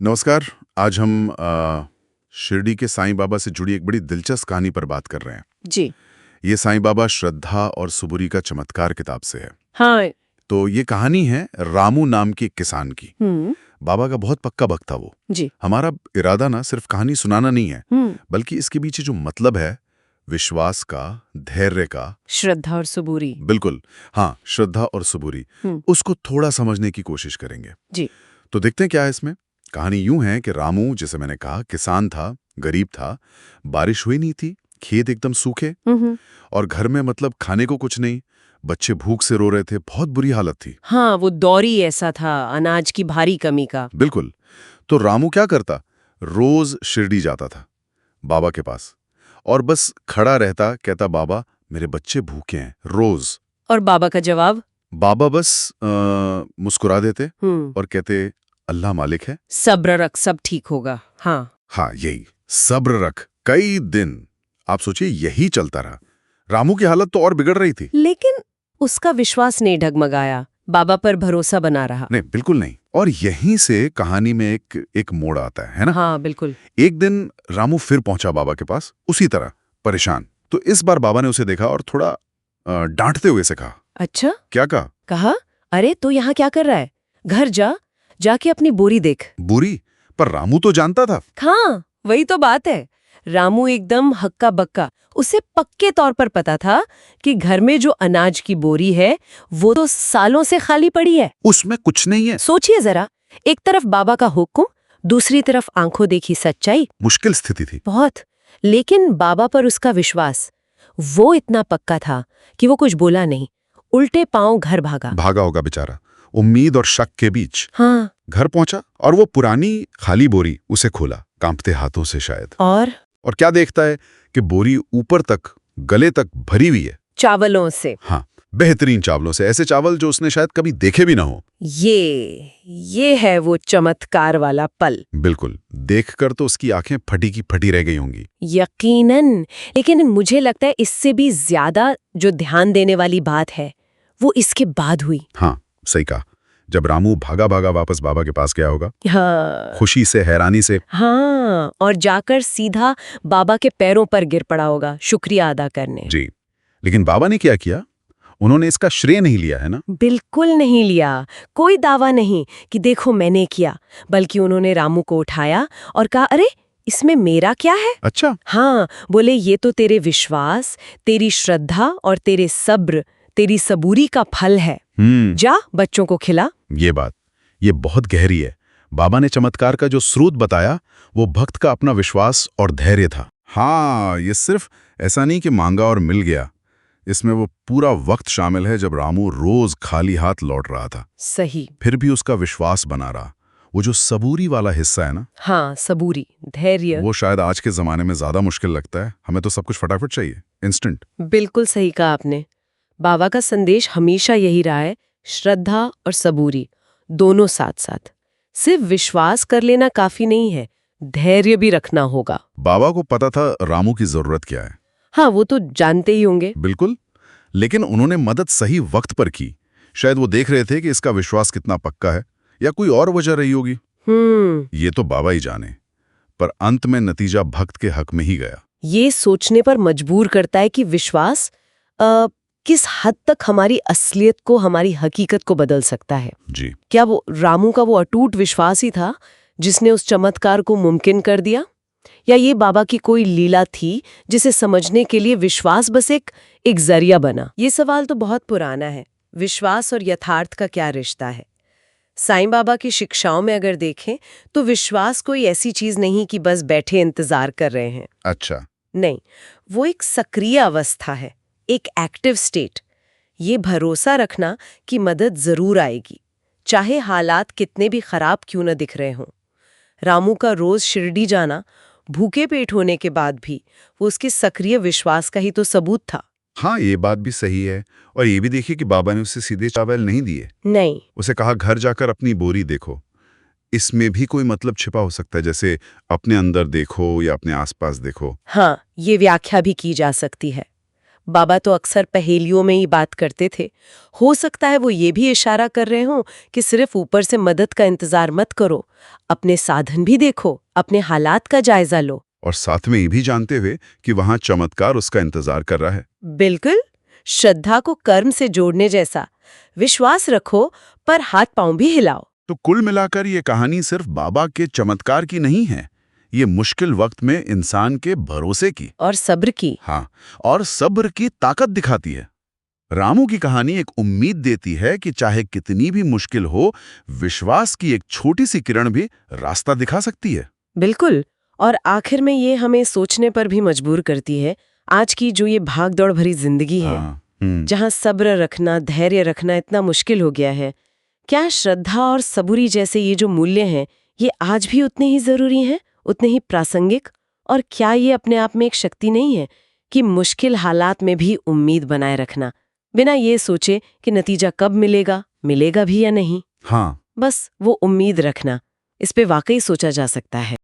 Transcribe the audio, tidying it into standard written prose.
नमस्कार। आज हम शिरडी के साईं बाबा से जुड़ी एक बड़ी दिलचस्प कहानी पर बात कर रहे हैं। जी। ये साईं बाबा श्रद्धा और सबूरी का चमत्कार किताब से है। हाँ। तो ये कहानी है रामू नाम के एक किसान की। बाबा का बहुत पक्का भक्त था वो। जी। हमारा इरादा ना सिर्फ कहानी सुनाना नहीं है, बल्कि इसके पीछे जो मतलब है, विश्वास का, धैर्य का, श्रद्धा और सबूरी। बिल्कुल, हाँ, श्रद्धा और सबूरी, उसको थोड़ा समझने की कोशिश करेंगे। जी। तो देखते हैं क्या है इसमें। कहानी यूं है कि रामू, जैसे मैंने कहा, किसान था, गरीब था, बारिश हुई नहीं थी, खेत एकदम सूखे और घर में मतलब खाने को कुछ नहीं, बच्चे भूख से रो रहे थे, बहुत बुरी हालत थी। हाँ, वो दौरी ऐसा था, अनाज की भारी कमी का। बिल्कुल। तो रामू क्या करता, रोज शिरडी जाता था बाबा के पास और बस खड़ा रहता, कहता बाबा मेरे बच्चे भूखे हैं, रोज। और बाबा का जवाब? बाबा बस मुस्कुरा देते और कहते अल्लाह मालिक है, सब्र रख, सब ठीक होगा। हाँ यही, सब्र रख। कई दिन आप सोचिए यही चलता रहा। रामू की हालत तो और बिगड़ रही थी। लेकिन उसका विश्वास नहीं डगमगाया, बाबा पर भरोसा बना रहा। नहीं, बिल्कुल नहीं। और यहीं से कहानी में एक मोड़ आता है ना? हाँ, बिल्कुल। एक दिन रामू फिर पहुंचा बाबा के पास, उसी तरह परेशान। तो इस बार बाबा ने उसे देखा और थोड़ा डांटते हुए से कहा। अच्छा? क्या कहा? कहा, अरे तो यहाँ क्या कर रहा है? घर जाके अपनी बोरी देख। बुरी? पर रामू तो जानता था। हाँ, वही तो बात है। रामू एकदम हक्का बक्का, उसे पक्के तौर पर पता था कि घर में जो अनाज की बोरी है वो तो सालों से खाली पड़ी है, उसमें कुछ नहीं है। सोचिए जरा, एक तरफ बाबा का हुक्म, दूसरी तरफ आंखों देखी सच्चाई। मुश्किल स्थिति थी बहुत। लेकिन बाबा पर उसका विश्वास, वो इतना पक्का था कि वो कुछ बोला नहीं, उल्टे पांव घर भागा होगा बेचारा, उम्मीद और शक के बीच। हाँ। घर पहुंचा और वो पुरानी खाली बोरी उसे खोला, कांपते हाथों से शायद। और क्या देखता है कि बोरी ऊपर तक, गले तक भरी हुई है चावलों से। हाँ, बेहतरीन चावलों से, ऐसे चावल जो उसने शायद कभी देखे भी ना हो। ये है वो चमत्कार वाला पल। बिल्कुल। देखकर तो उसकी आंखें फटी की फटी रह गई होंगी। यकीनन। लेकिन मुझे लगता है इससे भी ज्यादा जो ध्यान देने वाली बात है वो इसके बाद हुई। हाँ, सही कहा। जब रामू भागा भागा वापस बाबा के पास गया होगा, हाँ। खुशी से, हैरानी से। हाँ, और जाकर सीधा बाबा के पैरों पर गिर पड़ा होगा शुक्रिया अदा करने। जी। लेकिन बाबा ने क्या किया? उन्होंने इसका श्रेय नहीं लिया, है ना? बिल्कुल नहीं लिया। कोई दावा नहीं कि देखो मैंने किया, बल्कि उन्होंने रामू को उठाया और कहा, अरे इसमें मेरा क्या है? अच्छा। हाँ, बोले ये तो तेरे विश्वास, तेरी श्रद्धा और तेरे सब्र, तेरी सबूरी का फल है। जा बच्चों को खिला। ये बहुत गहरी है। बाबा ने चमत्कार का जो स्रोत बताया वो भक्त का अपना विश्वास और धैर्य था। हाँ, ये सिर्फ ऐसा नहीं कि मांगा और मिल गया, इसमें वो पूरा वक्त शामिल है जब रामू रोज खाली हाथ लौट रहा था। सही। फिर भी उसका विश्वास बना रहा। वो जो सबूरी वाला हिस्सा है ना, हाँ, सबूरी, धैर्य, वो शायद आज के जमाने में ज्यादा मुश्किल लगता है। हमें तो सब कुछ फटाफट चाहिए, इंस्टेंट। बिल्कुल सही कहा आपने। बाबा का संदेश हमेशा यही रहा है, श्रद्धा और सबूरी दोनों साथ साथ। सिर्फ विश्वास कर लेना काफी नहीं है, धैर्य भी रखना होगा। बाबा को पता था रामू की जरूरत क्या है। हाँ, वो तो जानते ही होंगे। बिल्कुल। लेकिन उन्होंने मदद सही वक्त पर की। शायद वो देख रहे थे कि इसका विश्वास कितना पक्का है, या कोई और वजह रही होगी। ये तो बाबा ही जाने। पर अंत में नतीजा भक्त के हक में ही गया। ये सोचने पर मजबूर करता है कि विश्वास किस हद तक हमारी असलियत को, हमारी हकीकत को बदल सकता है। जी। क्या वो रामू का वो अटूट विश्वास ही था जिसने उस चमत्कार को मुमकिन कर दिया, या ये बाबा की कोई लीला थी जिसे समझने के लिए विश्वास बस एक जरिया बना? ये सवाल तो बहुत पुराना है। विश्वास और यथार्थ का क्या रिश्ता है? साईं बाबा की शिक्षाओं में अगर देखें तो विश्वास कोई ऐसी चीज नहीं कि बस बैठे इंतजार कर रहे हैं। अच्छा। नहीं, वो एक सक्रिय अवस्था है, एक एक्टिव स्टेट। ये भरोसा रखना कि मदद जरूर आएगी, चाहे हालात कितने भी खराब क्यों न दिख रहे हों। रामू का रोज शिरडी जाना, भूखे पेट होने के बाद भी, वो उसके सक्रिय विश्वास का ही तो सबूत था। हाँ, ये बात भी सही है। और ये भी देखिए कि बाबा ने उसे सीधे चावल नहीं दिए। नहीं, उसे कहा घर जाकर अपनी बोरी देखो। इसमें भी कोई मतलब छिपा हो सकता है, जैसे अपने अंदर देखो या अपने आसपास देखो। हाँ, ये व्याख्या भी की जा सकती है। बाबा तो अक्सर पहेलियों में ही बात करते थे। हो सकता है वो ये भी इशारा कर रहे हों कि सिर्फ ऊपर से मदद का इंतजार मत करो, अपने साधन भी देखो, अपने हालात का जायजा लो। और साथ में ये भी जानते हुए कि वहां चमत्कार उसका इंतजार कर रहा है। बिल्कुल, श्रद्धा को कर्म से जोड़ने जैसा। विश्वास रखो पर हाथ पांव भी हिलाओ। तो कुल मिलाकर ये कहानी सिर्फ बाबा के चमत्कार की नहीं है, ये मुश्किल वक्त में इंसान के भरोसे की और सब्र की। हाँ, और सब्र की ताकत दिखाती है। रामू की कहानी एक उम्मीद देती है कि चाहे कितनी भी मुश्किल हो, विश्वास की एक छोटी सी किरण भी रास्ता दिखा सकती है। बिल्कुल, और आखिर में ये हमें सोचने पर भी मजबूर करती है, आज की जो ये भागदौड़ भरी जिंदगी है, हाँ, जहाँ सब्र रखना, धैर्य रखना इतना मुश्किल हो गया है, क्या श्रद्धा और सबूरी जैसे ये जो मूल्य हैं, ये आज भी उतने ही जरूरी हैं, उतने ही प्रासंगिक? और क्या ये अपने आप में एक शक्ति नहीं है कि मुश्किल हालात में भी उम्मीद बनाए रखना, बिना ये सोचे कि नतीजा कब मिलेगा, मिलेगा भी या नहीं? हाँ। बस वो उम्मीद रखना, इस पे वाकई सोचा जा सकता है।